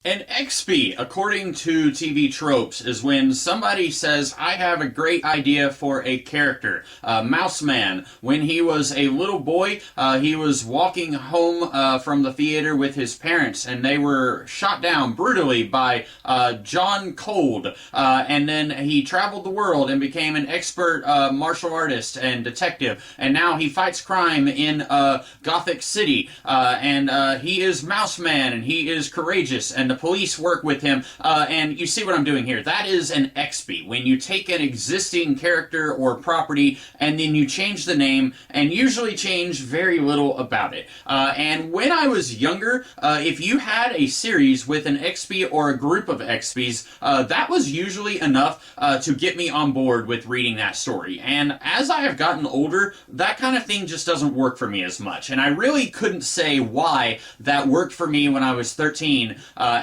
An XP, according to TV tropes, is when somebody says, I have a great idea for a character. Mouse Man, when he was a little boy, he was walking home from the theater with his parents, and they were shot down brutally by John Cold. And then he traveled the world and became an expert martial artist and detective. And now he fights crime in Gothic City. And he is Mouse Man, and he is courageous, and the police work with him, and you see what I'm doing here. That is an XP. When you take an existing character or property and then you change the name and usually change very little about it. And when I was younger, if you had a series with an XP or a group of XPs, that was usually enough to get me on board with reading that story. And as I have gotten older, that kind of thing just doesn't work for me as much. And I really couldn't say why that worked for me when I was 13,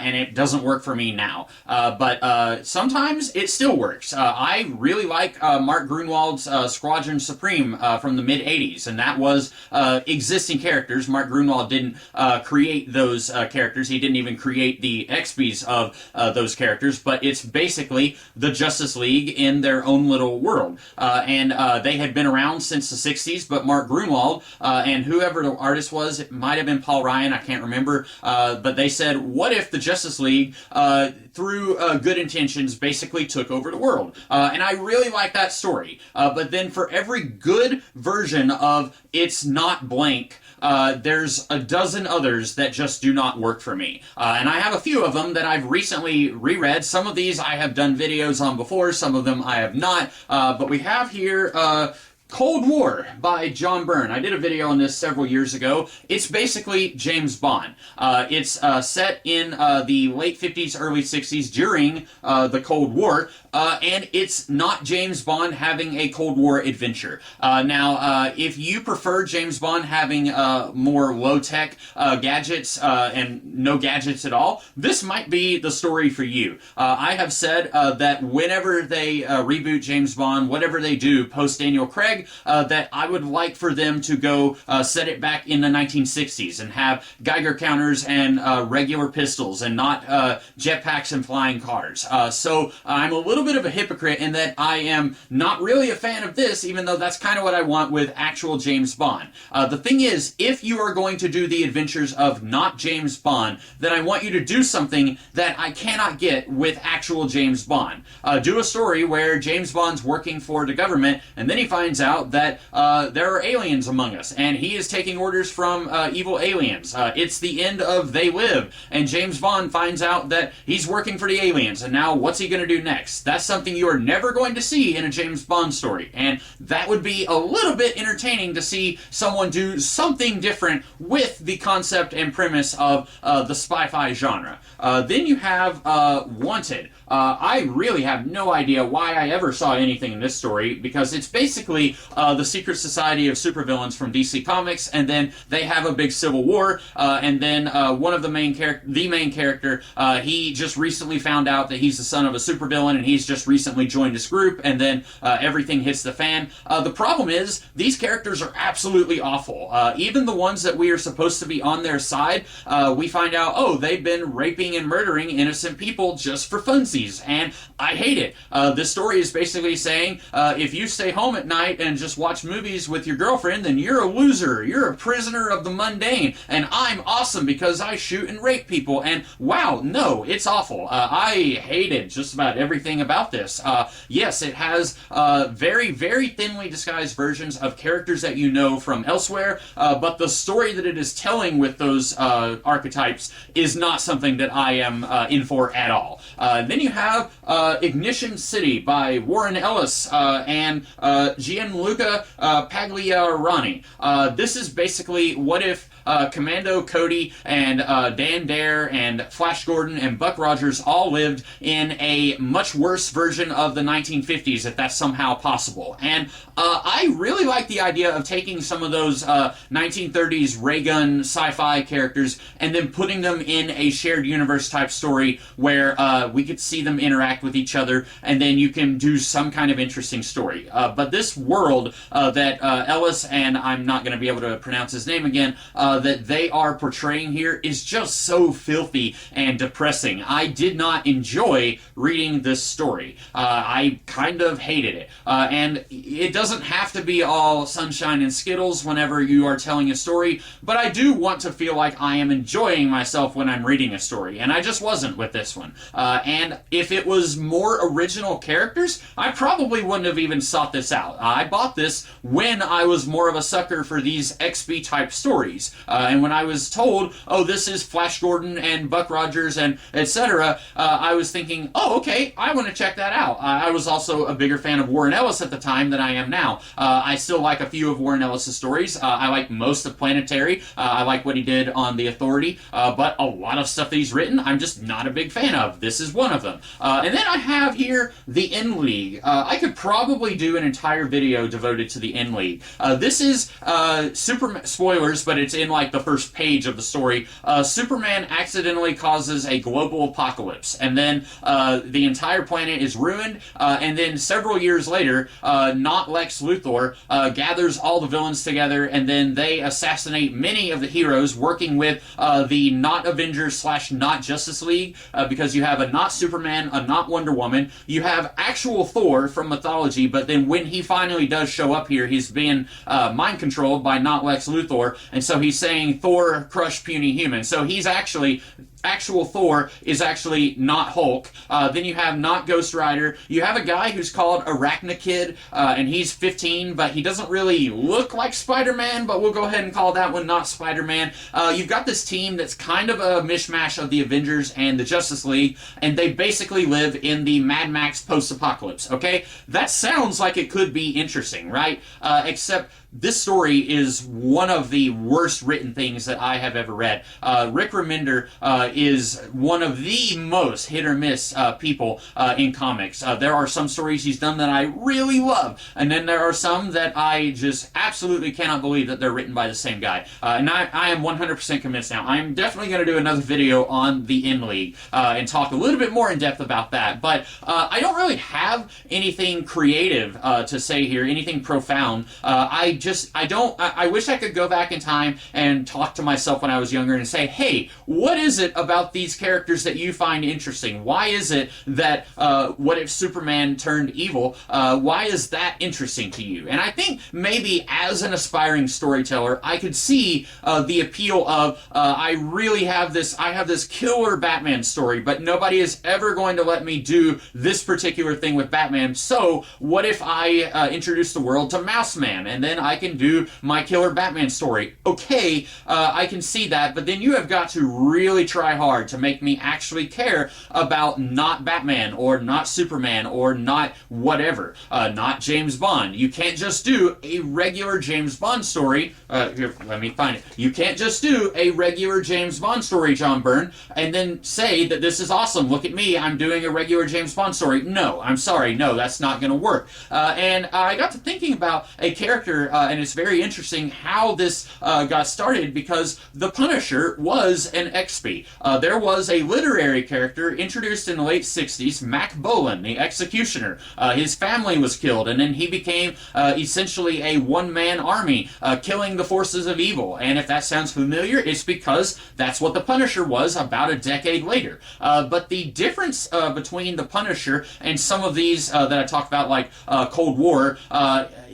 and it doesn't work for me now. But sometimes it still works. I really like Mark Gruenwald's Squadron Supreme from the mid-'80s, and that was existing characters. Mark Gruenwald didn't create those characters. He didn't even create the XPs of those characters, but it's basically the Justice League in their own little world. And they had been around since the 60s, but Mark Gruenwald and whoever the artist was, it might have been Paul Ryan, I can't remember, but they said, what if the Justice League, through good intentions, basically took over the world? And I really like that story. But then for every good version of It's Not Blank, there's a dozen others that just do not work for me. And I have a few of them that I've recently reread. Some of these I have done videos on before, some of them I have not. But we have here Cold War by John Byrne. I did a video on this several years ago. It's basically James Bond. It's set in the late 50s, early 60s during the Cold War, and it's not James Bond having a Cold War adventure. Now, if you prefer James Bond having more low-tech gadgets and no gadgets at all, this might be the story for you. I have said that whenever they reboot James Bond, whatever they do post-Daniel Craig, that I would like for them to go set it back in the 1960s and have Geiger counters and regular pistols and not jetpacks and flying cars. So I'm a little bit of a hypocrite in that I am not really a fan of this, even though that's kind of what I want with actual James Bond. The thing is, if you are going to do the adventures of not James Bond, then I want you to do something that I cannot get with actual James Bond. Do a story where James Bond's working for the government, and then he finds out that there are aliens among us, and he is taking orders from evil aliens. It's the end of They Live, and James Bond finds out that he's working for the aliens, and now what's he going to do next? That's something you are never going to see in a James Bond story, and that would be a little bit entertaining to see someone do something different with the concept and premise of the spy-fi genre. Then you have Wanted. I really have no idea why I ever saw anything in this story, because it's basically the secret society of supervillains from DC Comics, and then they have a big civil war, and then one of the main character, he just recently found out that he's the son of a supervillain, and he's just recently joined this group, and then everything hits the fan. The problem is, these characters are absolutely awful. Even the ones that we are supposed to be on their side, we find out, oh, they've been raping and murdering innocent people just for funsies, and I hate it. This story is basically saying, if you stay home at night and just watch movies with your girlfriend, then you're a loser. You're a prisoner of the mundane, and I'm awesome because I shoot and rape people, and wow, no, it's awful. I hated just about everything about this. Yes, it has very, very thinly disguised versions of characters that you know from elsewhere, but the story that it is telling with those archetypes is not something that I am in for at all. Then you have Ignition City by Warren Ellis and Gianluca Pagliarani. This is basically what if Commando Cody and Dan Dare and Flash Gordon and Buck Rogers all lived in a much worse version of the 1950s, if that's somehow possible. And I really like the idea of taking some of those 1930s ray gun sci-fi characters and then putting them in a shared universe type story where we could see them interact with each other, and then you can do some kind of interesting story. But this world that Ellis, and I'm not going to be able to pronounce his name again, that they are portraying here is just so filthy and depressing. I did not enjoy reading this story. I kind of hated it. And it doesn't have to be all sunshine and skittles whenever you are telling a story, but I do want to feel like I am enjoying myself when I'm reading a story, and I just wasn't with this one. And if it was more original characters, I probably wouldn't have even sought this out. I bought this when I was more of a sucker for these XB type stories. And when I was told, oh, this is Flash Gordon and Buck Rogers and etc., I was thinking, oh, okay, I want to check that out. I was also a bigger fan of Warren Ellis at the time than I am now. I still like a few of Warren Ellis' stories. I like most of Planetary. I like what he did on The Authority, but a lot of stuff that he's written, I'm just not a big fan of. This is one of them. And then I have here the N League. I could probably do an entire video devoted to the N League. This is Superman, spoilers, but it's in like the first page of the story. Superman accidentally causes a global apocalypse, and then the entire planet is ruined, and then several years later, not Lex Luthor gathers all the villains together, and then they assassinate many of the heroes, working with the not Avengers / not Justice League, because you have a not Superman, a not Wonder Woman, you have actual Thor from mythology, but then when he finally does show up here, he's being mind controlled by not Lex Luthor, and so he's saying, Thor, crush puny humans. So he's actual Thor is actually not Hulk. Then you have not Ghost Rider. You have a guy who's called Arachnakid, and he's 15, but he doesn't really look like Spider-Man, but we'll go ahead and call that one not Spider-Man. You've got this team that's kind of a mishmash of the Avengers and the Justice League, and they basically live in the Mad Max post-apocalypse, okay? That sounds like it could be interesting, right? Except this story is one of the worst written things that I have ever read. Rick Remender is one of the most hit or miss people in comics. There are some stories he's done that I really love, and then there are some that I just absolutely cannot believe that they're written by the same guy. And I am 100% convinced now. I'm definitely going to do another video on the N League and talk a little bit more in depth about that, but I don't really have anything creative to say here, anything profound. I wish I could go back in time and talk to myself when I was younger and say, hey, what is it about these characters that you find interesting? Why is it that, what if Superman turned evil? Why is that interesting to you? And I think maybe as an aspiring storyteller, I could see the appeal of, I have this killer Batman story, but nobody is ever going to let me do this particular thing with Batman. So what if I introduce the world to Mouse Man, and then I can do my killer Batman story? Okay, I can see that, but then you have got to really try hard to make me actually care about not Batman, or not Superman, or not whatever, not James Bond. You can't just do a regular James Bond story. Here, let me find it. You can't just do a regular James Bond story, John Byrne, and then say that this is awesome. Look at me, I'm doing a regular James Bond story. No, I'm sorry, no, that's not going to work. And I got to thinking about a character, and it's very interesting how this got started, because the Punisher was an XP. There was a literary character introduced in the late 60s, Mac Bolan, the Executioner. His family was killed, and then he became essentially a one-man army, killing the forces of evil. And if that sounds familiar, it's because that's what the Punisher was about a decade later. But the difference between the Punisher and some of these that I talked about, like Cold War,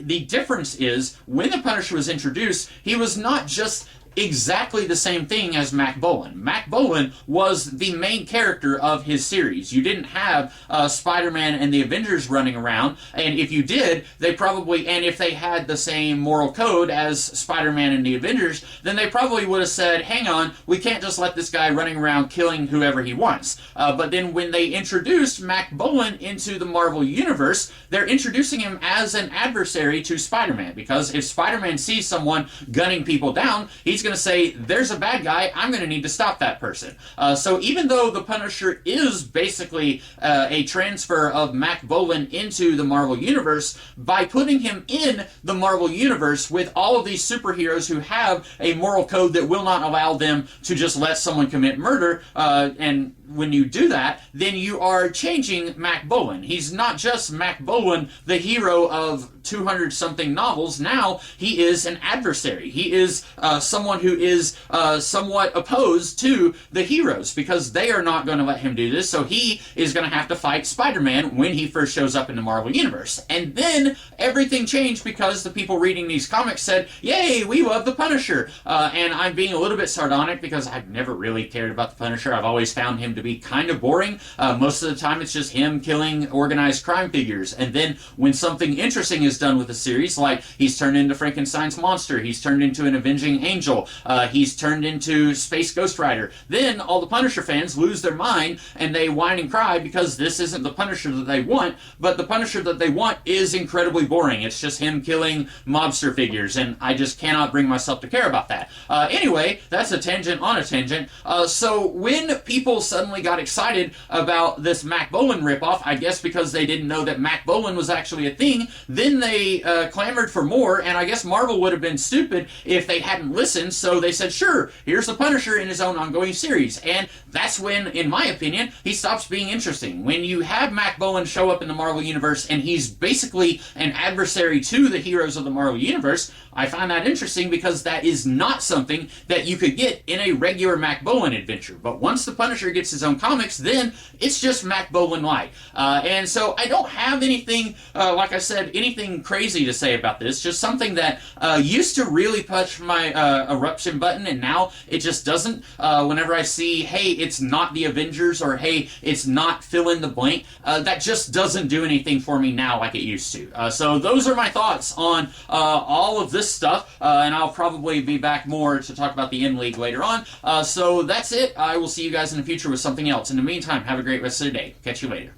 the difference is when the Punisher was introduced, he was not just exactly the same thing as Mac Bolan. Mac Bolan was the main character of his series. You didn't have Spider-Man and the Avengers running around, and if you did, they probably, and if they had the same moral code as Spider-Man and the Avengers, then they probably would have said, hang on, we can't just let this guy running around killing whoever he wants. But then when they introduced Mac Bolan into the Marvel Universe, they're introducing him as an adversary to Spider-Man, because if Spider-Man sees someone gunning people down, he's going to say, there's a bad guy, I'm going to need to stop that person. So even though the Punisher is basically a transfer of Mac Bolan into the Marvel Universe, by putting him in the Marvel Universe with all of these superheroes who have a moral code that will not allow them to just let someone commit murder, and when you do that, then you are changing Mac Bolan. He's not just Mac Bolan, the hero of 200-something novels. Now he is an adversary. He is someone who is somewhat opposed to the heroes, because they are not going to let him do this, so he is going to have to fight Spider-Man when he first shows up in the Marvel Universe. And then everything changed because the people reading these comics said, yay, we love the Punisher. And I'm being a little bit sardonic because I've never really cared about the Punisher. I've always found him to be kind of boring. Most of the time it's just him killing organized crime figures. And then when something interesting is done with the series, like he's turned into Frankenstein's monster, he's turned into an avenging angel, he's turned into Space Ghost Rider, then all the Punisher fans lose their mind and they whine and cry because this isn't the Punisher that they want. But the Punisher that they want is incredibly boring. It's just him killing mobster figures, and I just cannot bring myself to care about that. Anyway, that's a tangent on a tangent. So when people suddenly got excited about this Mac Bolan ripoff, I guess because they didn't know that Mac Bolan was actually a thing, then they clamored for more, and I guess Marvel would have been stupid if they hadn't listened, so they said, sure, here's the Punisher in his own ongoing series. And that's when, in my opinion, he stops being interesting. When you have Mac Bolan show up in the Marvel Universe and he's basically an adversary to the heroes of the Marvel Universe, I find that interesting because that is not something that you could get in a regular Mac Bolan adventure. But once the Punisher gets his own comics, then it's just Mac Bolan light. And so I don't have anything, like I said, anything crazy to say about this. Just something that used to really push my eruption button, and now it just doesn't. Whenever I see, hey, it's not the Avengers, or hey, it's not fill in the blank, that just doesn't do anything for me now like it used to. So those are my thoughts on all of this stuff, and I'll probably be back more to talk about the N-League later on. So that's it. I will see you guys in the future with something else. In the meantime, have a great rest of the day. Catch you later.